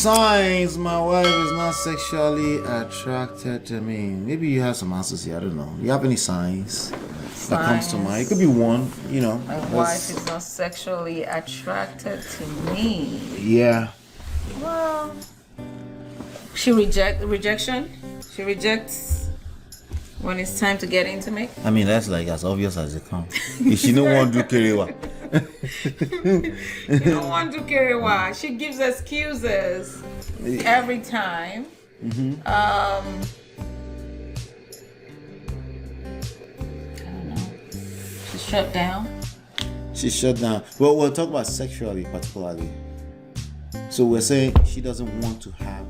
Signs my wife is not sexually attracted to me. Maybe you have some answers here. I don't know. You have any signs that comes to mind? It could be one, you know. My wife is not sexually attracted to me. Yeah. Well, she rejection. She rejects when it's time to get intimate. I mean, that's like as obvious as it comes. If she don't want to do kerewa. You don't want to carry why. She gives excuses every time. Mm-hmm. I don't know. She's shut down. She's shut down. Well, we'll talk about sexually particularly. So we're saying she doesn't want to have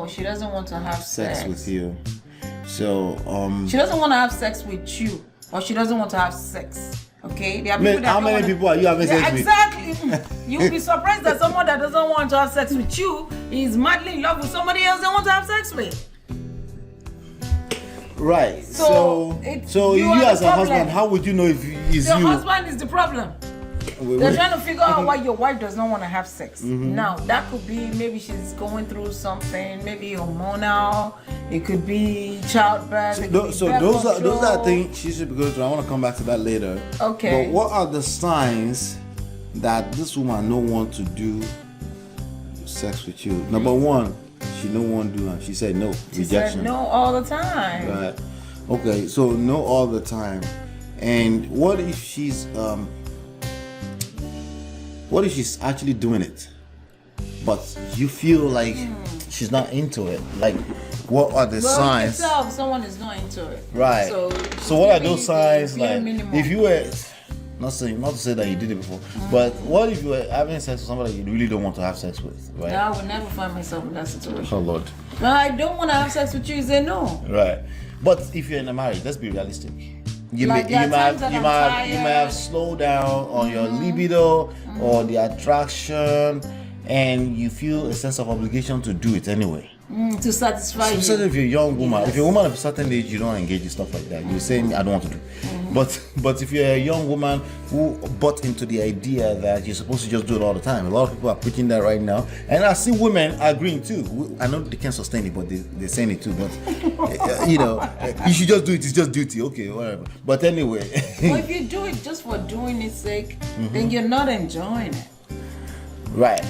She doesn't want to have sex with you. So she doesn't want to have sex with you, or she doesn't want to have sex. Okay, there are people how many people are you having sex with? Exactly. You'll be surprised that someone that doesn't want to have sex with you is madly in love with somebody else they want to have sex with. Right. So you as a husband, how would you know if it's your you? Your husband is the problem. They're trying to figure out why your wife does not want to have sex. Mm-hmm. Now, that could be maybe she's going through something, maybe hormonal, it could be childbirth. So those are things she should be going through. I want to come back to that later. Okay. But what are the signs that this woman don't want to do sex with you? Number one, she don't want to do it. She said no. She rejection. Said no all the time. Right. Okay, so no all the time. And what if she's actually doing it, but you feel like she's not into it? Like, what are the signs? You can tell if someone is not into it. Right. So what are those signs? Like, minimum. if you were not to say that you did it before, but what if you were having sex with somebody you really don't want to have sex with? Right. No, I would never find myself in that situation. Oh Lord. No, I don't want to have sex with you. You say no. Right. But if you're in a marriage, let's be realistic. You Like, may have slowed down on your libido or the attraction, and you feel a sense of obligation to do it anyway. To satisfy you. Especially if you're a young woman. If you're a woman of a certain age, you don't engage in stuff like that. You're saying, I don't want to do. But if you're a young woman who bought into the idea that you're supposed to just do it all the time, a lot of people are preaching that right now. And I see women agreeing too. I know they can't sustain it, but they're saying it too. But, you should just do it. It's just duty. Okay, whatever. But anyway. Well, if you do it just for doing its sake, then you're not enjoying it. Right.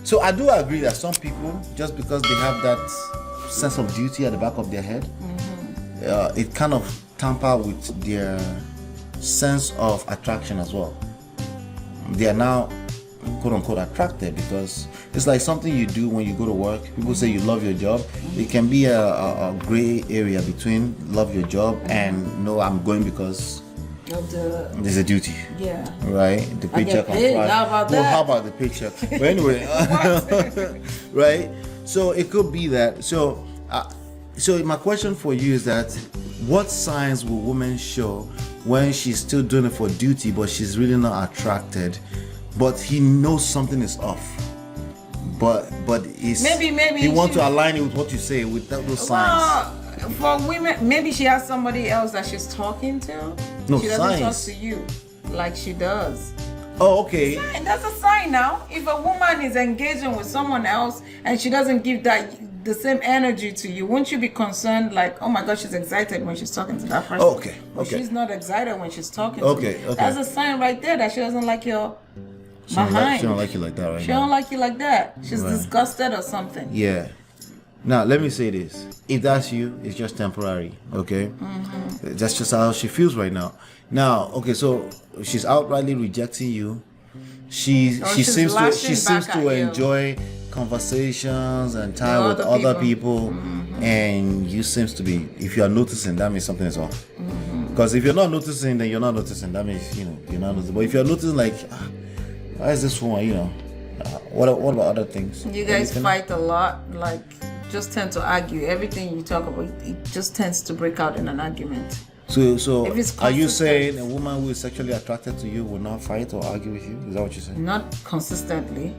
So I do agree that some people, just because they have that sense of duty at the back of their head, it kind of tamper with their sense of attraction as well. They are now quote unquote attracted because it's like something you do when you go to work. People say you love your job. It can be a gray area between love your job and no, I'm going because there's a duty. Yeah. Right? The paycheck on Friday. How about that? Well, how about the paycheck? But anyway, right? So it could be that. So my question for you is that what signs will women show when she's still doing it for duty, but she's really not attracted, but he knows something is off? But it's maybe he wants to align it with what you say with those signs. For women, maybe she has somebody else that she's talking to. No, she doesn't signs. talk to you like she does. Oh, okay. And that's a sign now. If a woman is engaging with someone else and she doesn't give the same energy to you, won't you be concerned like, oh my God, she's excited when she's talking to that person? Oh, okay. But she's not excited when she's talking to you. Okay. That's a sign right there that she doesn't like your behind. She don't like you like that, right? She don't like you like that. She's disgusted or something. Yeah. Now, let me say this. If that's you, it's just temporary, okay? That's just how she feels right now. Now, okay, so she's outrightly rejecting you. She seems to enjoy conversations and time with other people. And you seems to be, if you are noticing, that means something is off. Because if you're not noticing, then you're not noticing. That means, you're not noticing. But if you're noticing, like, why is this woman, what about other things? You guys fight a lot, like, just tend to argue. Everything you talk about, it just tends to break out in an argument. So are you saying a woman who is sexually attracted to you will not fight or argue with you? Is that what you're saying? Not consistently.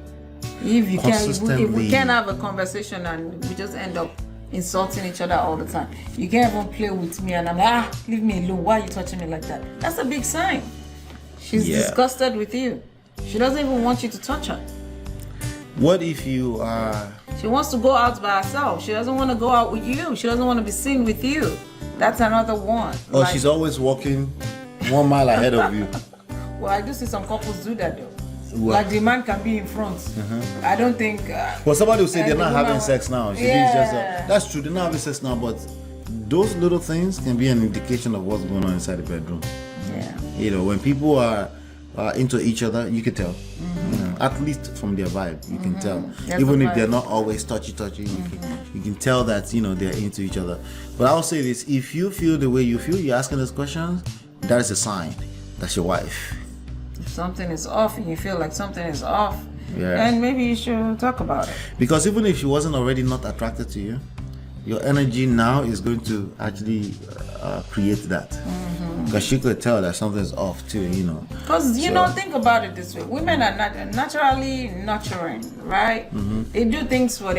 If we can't have a conversation and we just end up insulting each other all the time. You can't even play with me and I'm like, leave me alone. Why are you touching me like that? That's a big sign. She's disgusted with you. She doesn't even want you to touch her. What if you are... She wants to go out by herself. She doesn't want to go out with you. She doesn't want to be seen with you. That's another one. Or she's always walking 1 mile ahead of you. Well, I do see some couples do that though. What? Like the man can be in front. I don't think... well, somebody will say they're not having sex now. She yeah. just, that's true, they're not having sex now, but those little things can be an indication of what's going on inside the bedroom. Yeah. You know, when people are into each other, you can tell. You know, at least from their vibe, you can tell. That's even the if vibe. they're not always touchy, you can tell that, you know, they're into each other. But I'll say this, if you feel the way you feel, you're asking those questions, that is a sign. That's your wife. If something is off and you feel like something is off, yeah, then maybe you should talk about it. Because even if she wasn't already not attracted to you, your energy now is going to actually create that. Because she could tell that something's off too, you know. Because, you know, think about it this way. Women are naturally nurturing, right? They do things for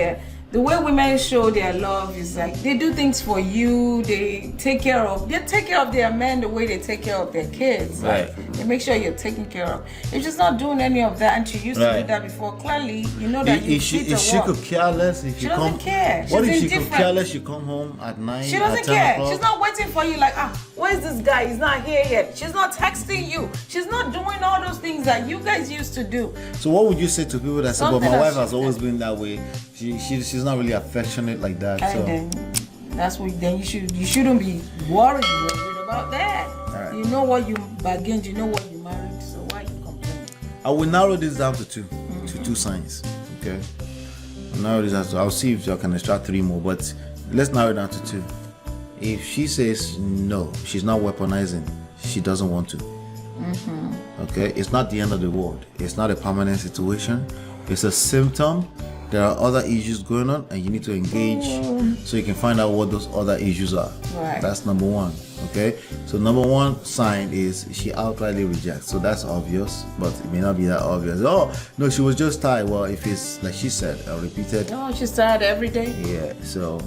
the way women show their love is like they do things for you. They take care of their men the way they take care of their kids. Right. Like, they make sure you're taken care of. If she's not doing any of that and she used to do that before, clearly you know that if she could care less, if she doesn't care. What She's if she indifferent. could care less? You come home at 9. She doesn't care. She's not waiting for you like, where's this guy? He's not here yet. She's not texting you. She's not doing all those things that you guys used to do. So what would you say to people that say, "But my wife has always been that way. She's not really affectionate like that." And so then that's what you shouldn't be worried about that. Right. You know what you bargained. You know what you married. So why you complaining? I will narrow this down to two signs. Okay. I'll narrow this down to. I'll see if I can extract 3 more, but let's narrow it down to 2. If she says no, she's not weaponizing. She doesn't want to. Okay, it's not the end of the world. It's not a permanent situation. It's a symptom. There are other issues going on, and you need to engage so you can find out what those other issues are. Right. That's number 1. Okay, so number 1 sign is she outrightly rejects. So that's obvious, but it may not be that obvious. Oh no, she was just tired. Well, if it's like she said, repeated. No, she's tired every day. Yeah. So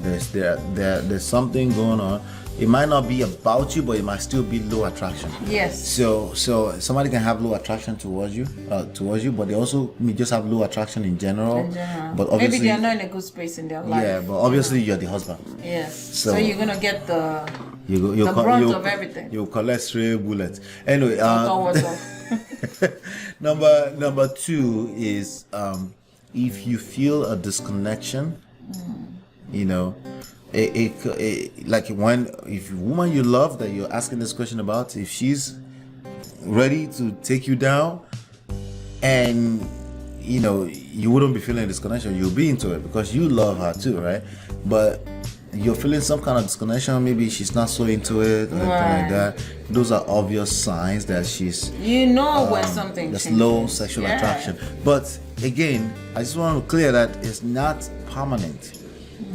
there's something going on. It might not be about you, but it might still be low attraction. Yes. So somebody can have low attraction towards you, but they also may just have low attraction in general. But obviously, maybe they're not in a good space in their life. Yeah, but obviously you're the husband. Yes. So you're gonna get the brunt of everything. You collect stray bullets. Anyway, number 2 is if you feel a disconnection, you know. Like if a woman you love that you're asking this question about, if she's ready to take you down, and you know you wouldn't be feeling a disconnection, you'll be into it because you love her too, right? But you're feeling some kind of disconnection, maybe she's not so into it, or anything like that. Those are obvious signs that she's when something there's changes. low sexual attraction. But again, I just want to clear that it's not permanent.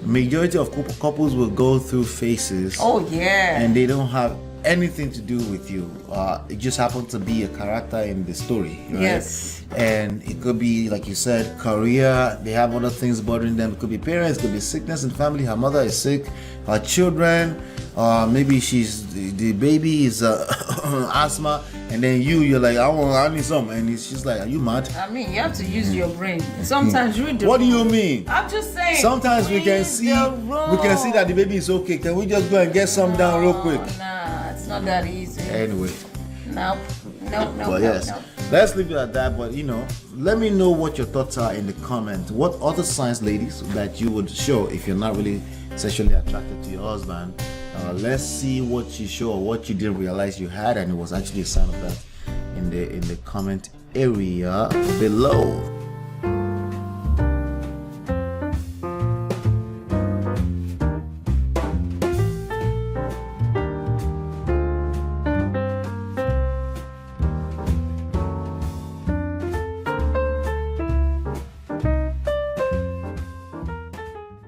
Majority of couples will go through phases. Oh yeah. And they don't have anything to do with you. It just happens to be a character in the story, right? Yes. And it could be, like you said, career. They have other things bothering them. It could be parents. It could be sickness in family. Her mother is sick. Her children. Maybe the baby is asthma, and then you're like, I need some, and she's like, are you mad? I mean, you have to use your brain. Sometimes read the What do you mean? I'm just saying. Sometimes we can see that the baby is okay. Can we just go and get some down real quick? Nah, it's not that easy. Anyway. No. But yes, let's leave it at that. But let me know what your thoughts are in the comments. What other signs, ladies, that you would show if you're not really sexually attracted to your husband? Let's see what you show or what you didn't realize you had, and it was actually a sign of that in the comment area below.